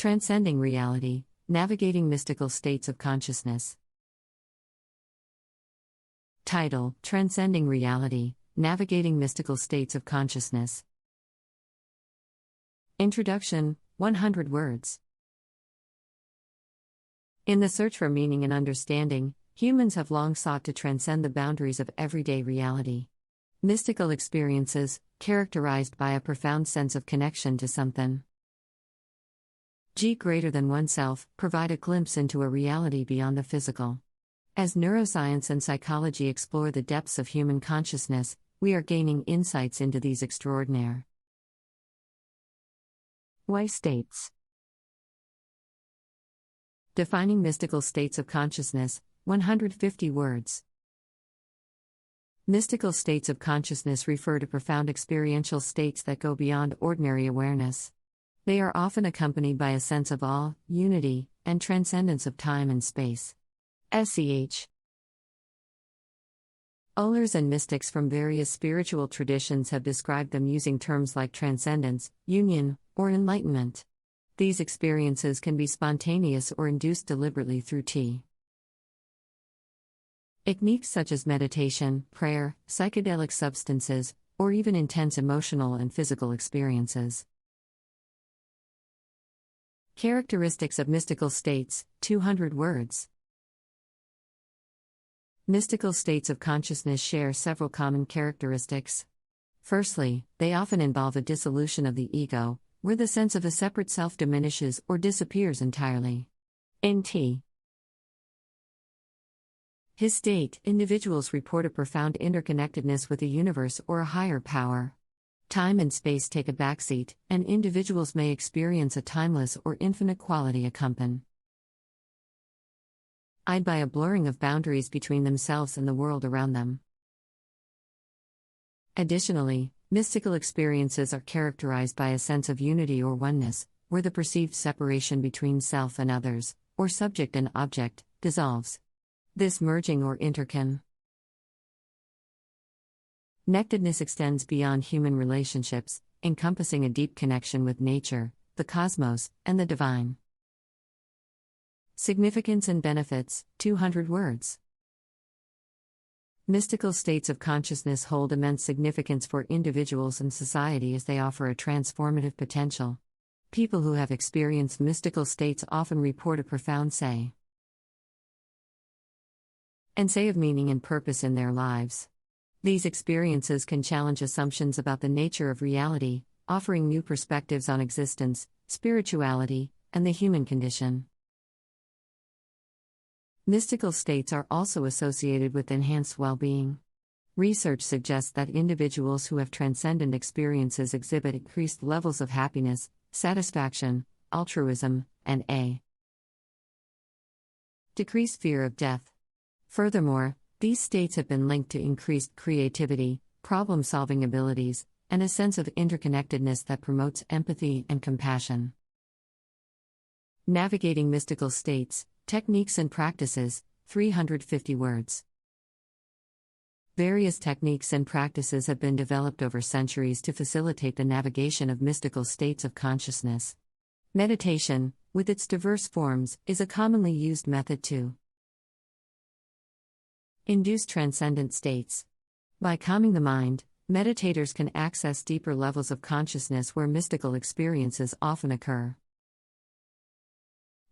Transcending Reality, Navigating Mystical States of Consciousness. Title: Transcending Reality, Navigating Mystical States of Consciousness. Introduction, 100 words. In the search for meaning and understanding, humans have long sought to transcend the boundaries of everyday reality. Mystical experiences, characterized by a profound sense of connection to something greater than oneself, provide a glimpse into a reality beyond the physical. As neuroscience and psychology explore the depths of human consciousness, we are gaining insights into these extraordinary states. Defining mystical states of consciousness, 150 words. Mystical states of consciousness refer to profound experiential states that go beyond ordinary awareness. They are often accompanied by a sense of awe, unity, and transcendence of time and space. Sch. Scholars and mystics from various spiritual traditions have described them using terms like transcendence, union, or enlightenment. These experiences can be spontaneous or induced deliberately through techniques such as meditation, prayer, psychedelic substances, or even intense emotional and physical experiences. Characteristics of mystical states, 200 words. Mystical states of consciousness share several common characteristics. Firstly, they often involve a dissolution of the ego, where the sense of a separate self diminishes or disappears entirely. In his state, individuals report a profound interconnectedness with the universe or a higher power. Time and space take a backseat, and individuals may experience a timeless or infinite quality accompanied by a blurring of boundaries between themselves and the world around them. Additionally, mystical experiences are characterized by a sense of unity or oneness, where the perceived separation between self and others, or subject and object, dissolves. This merging or interconnectedness extends beyond human relationships, encompassing a deep connection with nature, the cosmos, and the divine. Significance and benefits, 200 words. Mystical states of consciousness hold immense significance for individuals and society as they offer a transformative potential. People who have experienced mystical states often report a profound sense of meaning and purpose in their lives. These experiences can challenge assumptions about the nature of reality, offering new perspectives on existence, spirituality, and the human condition. Mystical states are also associated with enhanced well-being. Research suggests that individuals who have transcendent experiences exhibit increased levels of happiness, satisfaction, altruism, and a decreased fear of death. Furthermore, these states have been linked to increased creativity, problem-solving abilities, and a sense of interconnectedness that promotes empathy and compassion. Navigating mystical states, techniques and practices, 350 words. Various techniques and practices have been developed over centuries to facilitate the navigation of mystical states of consciousness. Meditation, with its diverse forms, is a commonly used method to induce transcendent states. By calming the mind, meditators can access deeper levels of consciousness where mystical experiences often occur.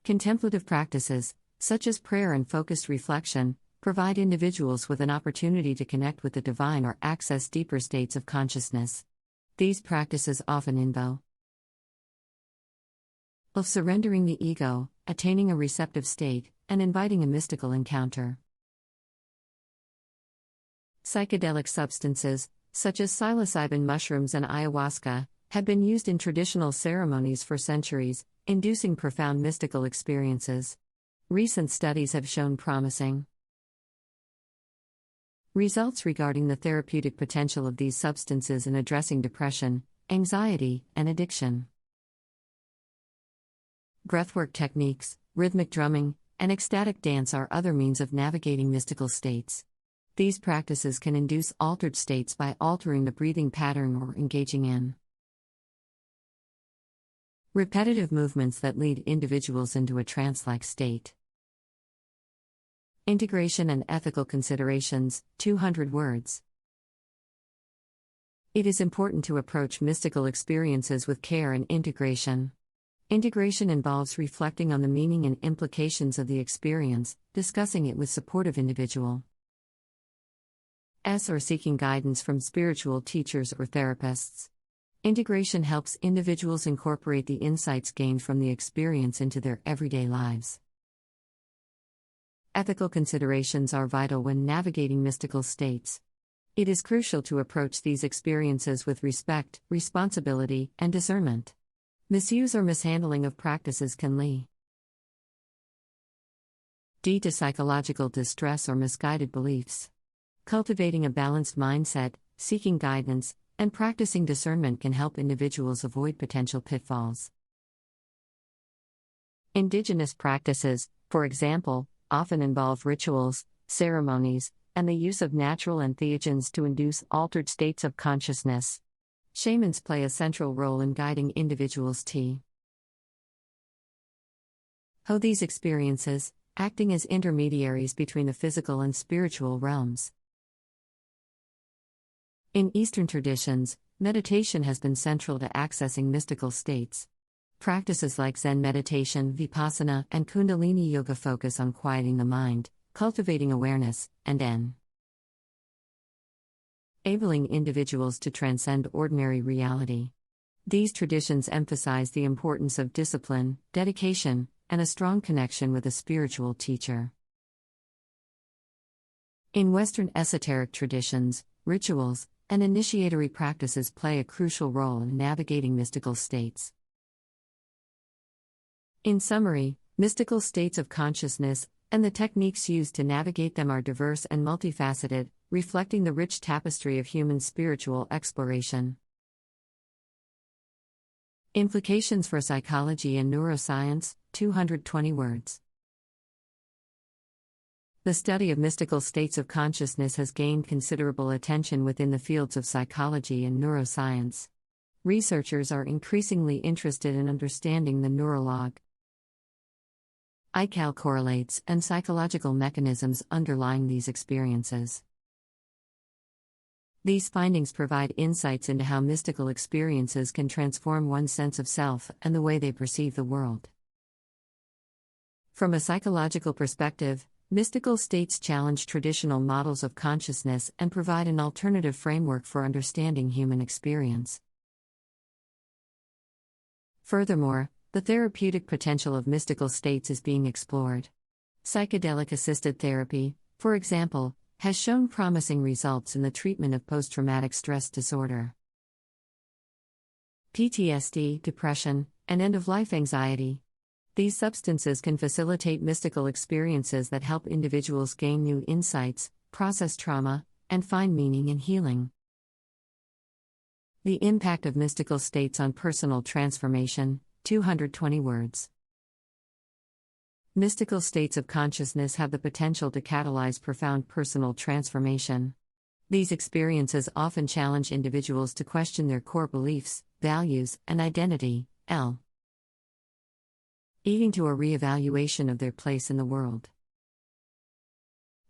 Contemplative practices, such as prayer and focused reflection, provide individuals with an opportunity to connect with the divine or access deeper states of consciousness. These practices often involve surrendering the ego, attaining a receptive state, and inviting a mystical encounter. Psychedelic substances, such as psilocybin mushrooms and ayahuasca, have been used in traditional ceremonies for centuries, inducing profound mystical experiences. Recent studies have shown promising results regarding the therapeutic potential of these substances in addressing depression, anxiety, and addiction. Breathwork techniques, rhythmic drumming, and ecstatic dance are other means of navigating mystical states. These practices can induce altered states by altering the breathing pattern or engaging in Repetitive movements that lead individuals into a trance-like state. Integration and ethical considerations, 200 words. It is important to approach mystical experiences with care and integration. Integration involves reflecting on the meaning and implications of the experience, discussing it with supportive individuals, or seeking guidance from spiritual teachers or therapists. Integration helps individuals incorporate the insights gained from the experience into their everyday lives. Ethical considerations are vital when navigating mystical states. It is crucial to approach these experiences with respect, responsibility, and discernment. Misuse or mishandling of practices can lead to psychological distress or misguided beliefs. Cultivating a balanced mindset, seeking guidance, and practicing discernment can help individuals avoid potential pitfalls. Indigenous practices, for example, often involve rituals, ceremonies, and the use of natural entheogens to induce altered states of consciousness. Shamans play a central role in guiding individuals to these experiences, acting as intermediaries between the physical and spiritual realms. In Eastern traditions, meditation has been central to accessing mystical states. Practices like Zen meditation, Vipassana, and Kundalini yoga focus on quieting the mind, cultivating awareness, and enabling individuals to transcend ordinary reality. These traditions emphasize the importance of discipline, dedication, and a strong connection with a spiritual teacher. In Western esoteric traditions, rituals and initiatory practices play a crucial role in navigating mystical states. In summary, mystical states of consciousness and the techniques used to navigate them are diverse and multifaceted, reflecting the rich tapestry of human spiritual exploration. Implications for psychology and neuroscience, 220 words. The study of mystical states of consciousness has gained considerable attention within the fields of psychology and neuroscience. Researchers are increasingly interested in understanding the neurological correlates and psychological mechanisms underlying these experiences. These findings provide insights into how mystical experiences can transform one's sense of self and the way they perceive the world. From a psychological perspective, mystical states challenge traditional models of consciousness and provide an alternative framework for understanding human experience. Furthermore, the therapeutic potential of mystical states is being explored. Psychedelic-assisted therapy, for example, has shown promising results in the treatment of post-traumatic stress disorder, PTSD, depression, and end-of-life anxiety. These substances can facilitate mystical experiences that help individuals gain new insights, process trauma, and find meaning and healing. The impact of mystical states on personal transformation, 220 words. Mystical states of consciousness have the potential to catalyze profound personal transformation. These experiences often challenge individuals to question their core beliefs, values, and identity, leading to a re-evaluation of their place in the world.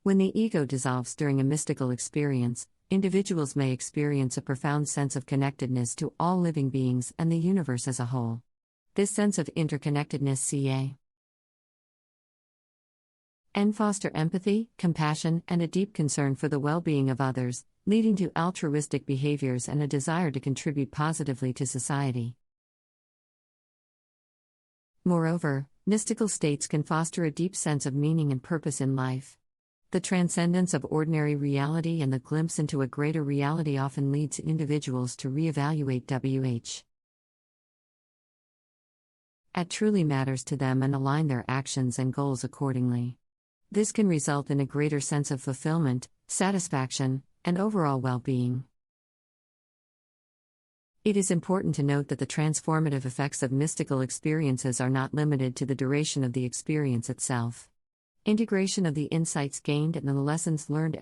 When the ego dissolves during a mystical experience, individuals may experience a profound sense of connectedness to all living beings and the universe as a whole. This sense of interconnectedness can foster empathy, compassion, and a deep concern for the well-being of others, leading to altruistic behaviors and a desire to contribute positively to society. Moreover, mystical states can foster a deep sense of meaning and purpose in life. The transcendence of ordinary reality and the glimpse into a greater reality often leads individuals to re-evaluate what truly matters to them and align their actions and goals accordingly. This can result in a greater sense of fulfillment, satisfaction, and overall well-being. It is important to note that the transformative effects of mystical experiences are not limited to the duration of the experience itself. Integration of the insights gained and the lessons learned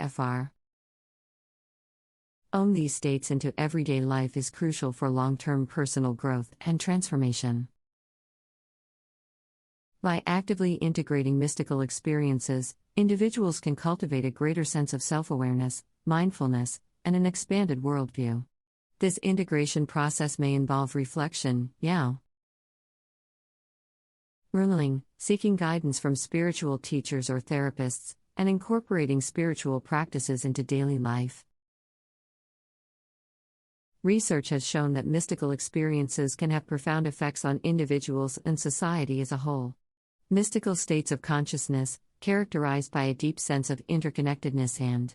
own these states into everyday life is crucial for long-term personal growth and transformation. By actively integrating mystical experiences, individuals can cultivate a greater sense of self-awareness, mindfulness, and an expanded worldview. This integration process may involve reflection, journaling, seeking guidance from spiritual teachers or therapists, and incorporating spiritual practices into daily life. Research has shown that mystical experiences can have profound effects on individuals and society as a whole. Mystical states of consciousness, characterized by a deep sense of interconnectedness and